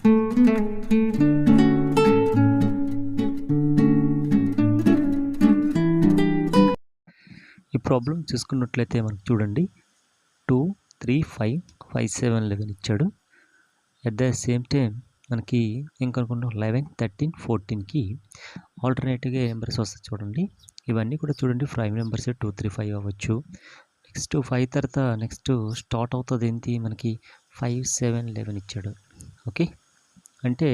ఈ ప్రాబ్లం చూసుకున్నట్లయితే మనకు చూడండి 2, 3, 5, 5, 7, 11 ఇచ్చాడు. అట్ ద సేమ్ టైం మనకి ఏం కనుక్కున్నాం 11, 13, 14కి ఆల్టర్నేటివ్గా నెంబర్స్ వస్తాయి చూడండి. ఇవన్నీ కూడా చూడండి ప్రైమ్ నెంబర్స్ 2, 3, 5 అవ్వచ్చు. నెక్స్ట్ 5 తర్వాత నెక్స్ట్ స్టార్ట్ అవుతుంది ఏంటి మనకి 5, 7, 11 ఇచ్చాడు. ఓకే, అంటే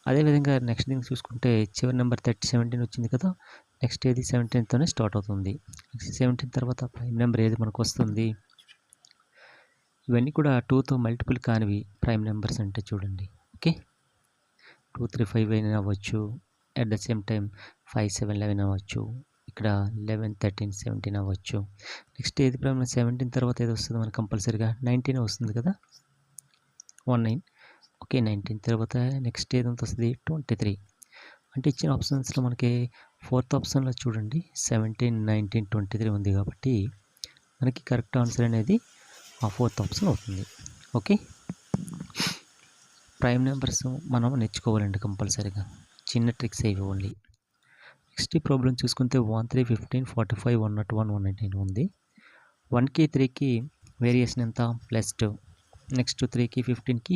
అదేవిధంగా నెక్స్ట్ థింగ్ చూసుకుంటే చివరి నెంబర్ 17 వచ్చింది కదా. నెక్స్ట్ ఏది 17తోనే స్టార్ట్ అవుతుంది. నెక్స్ట్ 17 తర్వాత ప్రైమ్ నెంబర్ ఏది మనకు వస్తుంది. ఇవన్నీ కూడా 2తో మల్టిపుల్ కానివి ప్రైమ్ నెంబర్స్ అంటే చూడండి. ఓకే, 2, 3, 5 అయినా అవ్వచ్చు. అట్ ద సేమ్ టైం 5, 7, 11 అవ్వచ్చు. ఇక్కడ 11, 13, 17 అవ్వచ్చు. నెక్స్ట్ ఏది ప్రైమ్ 17 తర్వాత ఏది వస్తుంది మనకు కంపల్సరీగా 19 వస్తుంది కదా, 19. ఓకే, 19 తర్వాత నెక్స్ట్ ఏదంత వస్తుంది 23. అంటే ఇచ్చిన ఆప్షన్స్లో మనకి 4th ఆప్షన్లో చూడండి 17, 19, 23 ఉంది కాబట్టి మనకి కరెక్ట్ ఆన్సర్ అనేది ఆ 4th ఆప్షన్ అవుతుంది. ఓకే, ప్రైమ్ నెంబర్స్ మనం నేర్చుకోవాలండి కంపల్సరీగా. చిన్న ట్రిక్స్ ఇవి ఓన్లీ. నెక్స్ట్ ప్రాబ్లం చూసుకుంటే 1, 3, 15, 45, 101, 119 ఉంది. 1కి 3కి వేరియేషన్ ఎంత +2. నెక్స్ట్ 3కి 15కి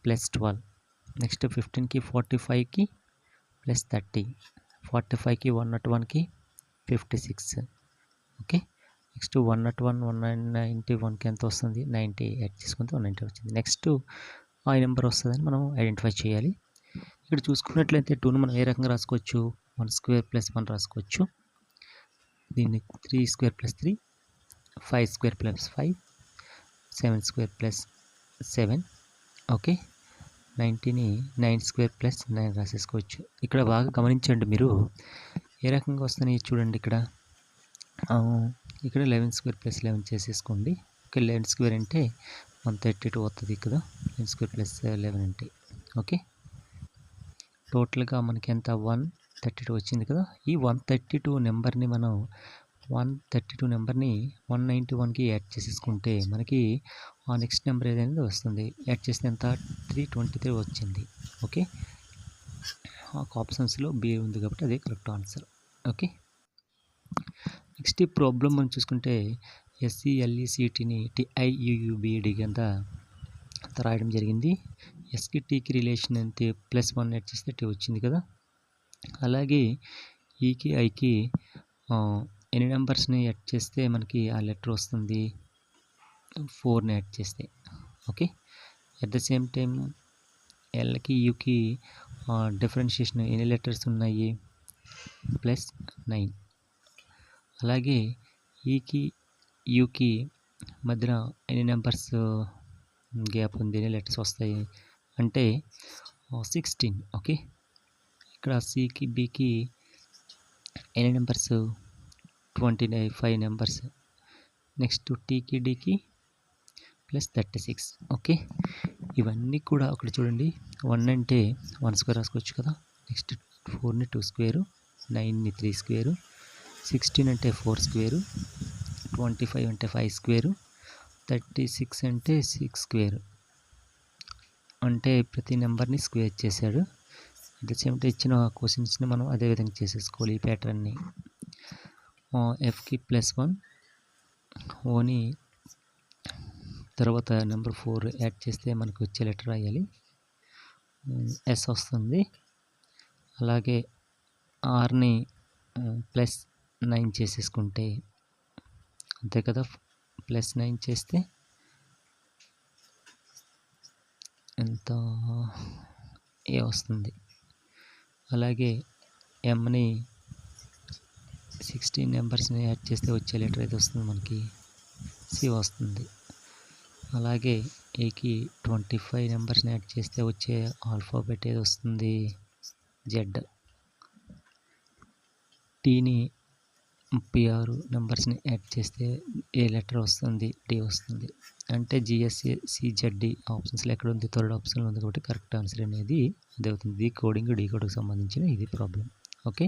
+12. నెక్స్ట్ 15కి 45కి +30. 45కి 101కి 56. ఓకే, నెక్స్ట్ 101, 191కి ఎంత వస్తుంది 90. యాడ్ చేసుకుంటే 190 వచ్చింది. నెక్స్ట్ ఆ నెంబర్ వస్తుందని మనం ఐడెంటిఫై చేయాలి. ఇక్కడ చూసుకున్నట్లయితే 2ను మనం ఏ రకంగా రాసుకోవచ్చు 1² + 1 రాసుకోవచ్చు. దీన్ని 3² + 3, 5² + 5, 7² + 7. ఓకే, 90ని 9² + 9 రాసేసుకోవచ్చు. ఇక్కడ బాగా గమనించండి మీరు ఏ రకంగా వస్తున్నాయి చూడండి. ఇక్కడ 11² + 11 చేసేసుకోండి. ఓకే, 11² అంటే 132 వస్తుంది కదా, 11² + 11 అంటే. ఓకే, టోటల్గా మనకి ఎంత 132 వచ్చింది కదా. ఈ 132 నెంబర్ని మనం 191కి యాడ్ చేసేసుకుంటే మనకి ఆ నెక్స్ట్ నెంబర్ ఏదైనా వస్తుంది. యాడ్ చేస్తే ఎంత 323 వచ్చింది. ఓకే, ఆప్షన్స్లో బి ఉంది కాబట్టి అదే కరెక్ట్ ఆన్సర్. ఓకే, నెక్స్ట్ ఈ ప్రాబ్లం మనం చూసుకుంటే SCLECTని TIUUBD కింద రాయడం జరిగింది. ఎస్కి టీకి రిలేషన్ అంతే +1 యాడ్ చేస్తే 2 వచ్చింది కదా. అలాగే ఈకి ఐకి ఎన్ని నెంబర్స్ని యాడ్ చేస్తే మనకి ఆ లెటర్ వస్తుంది 4ని యాడ్ చేస్తే. Okay, at the same time ఎల్కి యూకి డిఫరెన్షియేషన్ ఎన్ని లెటర్స్ ఉన్నాయి +9. అలాగే ఈకి యూకి మధ్యన ఎన్ని నెంబర్స్ గ్యాప్ ఉంది, ఎన్ని లెటర్స్ వస్తాయి అంటే 16. ఓకే, ఇక్కడ సికి బికి ఎన్ని నెంబర్స్ 25 నెంబర్స్. నెక్స్ట్ టీకి డికి +36. ఓకే, ఇవన్నీ కూడా అక్కడ చూడండి. 1 అంటే 1² రాసుకోవచ్చు కదా. నెక్స్ట్ 4ని 2², 9ని 3², 16 అంటే 4², 25 అంటే 5², 36 అంటే 6². అంటే ప్రతి నెంబర్ని స్క్వేర్ చేశాడు. అట్ ద సేమ్ టైం ఇచ్చిన క్వశ్చన్స్ని మనం అదే విధంగా చేసేసుకోవాలి. ఈ ప్యాటర్న్ని ఎఫ్కి +1, ఓని తర్వాత నెంబర్ 4 యాడ్ చేస్తే మనకు వచ్చే లెటర్ రాయాలి, ఎస్ వస్తుంది. అలాగే ఆర్ని +9 చేసేసుకుంటే అంతే కదా, +9 చేస్తే ఎంత ఏ వస్తుంది. అలాగే ఎంని 16 నెంబర్స్ని యాడ్ చేస్తే వచ్చే లెటర్ అయితే వస్తుంది మనకి సి వస్తుంది. అలాగే ఏకి 25 నెంబర్స్ని యాడ్ చేస్తే వచ్చే ఆల్ఫాబెట్ ఏది వస్తుంది జెడ్. టీని 36 నెంబర్స్ని యాడ్ చేస్తే ఏ లెటర్ వస్తుంది డి వస్తుంది. అంటే GSACZD ఆప్షన్స్లో ఎక్కడ ఉంది 3rd ఆప్షన్లో ఉంది కాబట్టి కరెక్ట్ ఆన్సర్ అనేది అదే అవుతుంది. ది కోడింగ్ డీ కోడ్కి సంబంధించిన ఇది ప్రాబ్లం. ఓకే.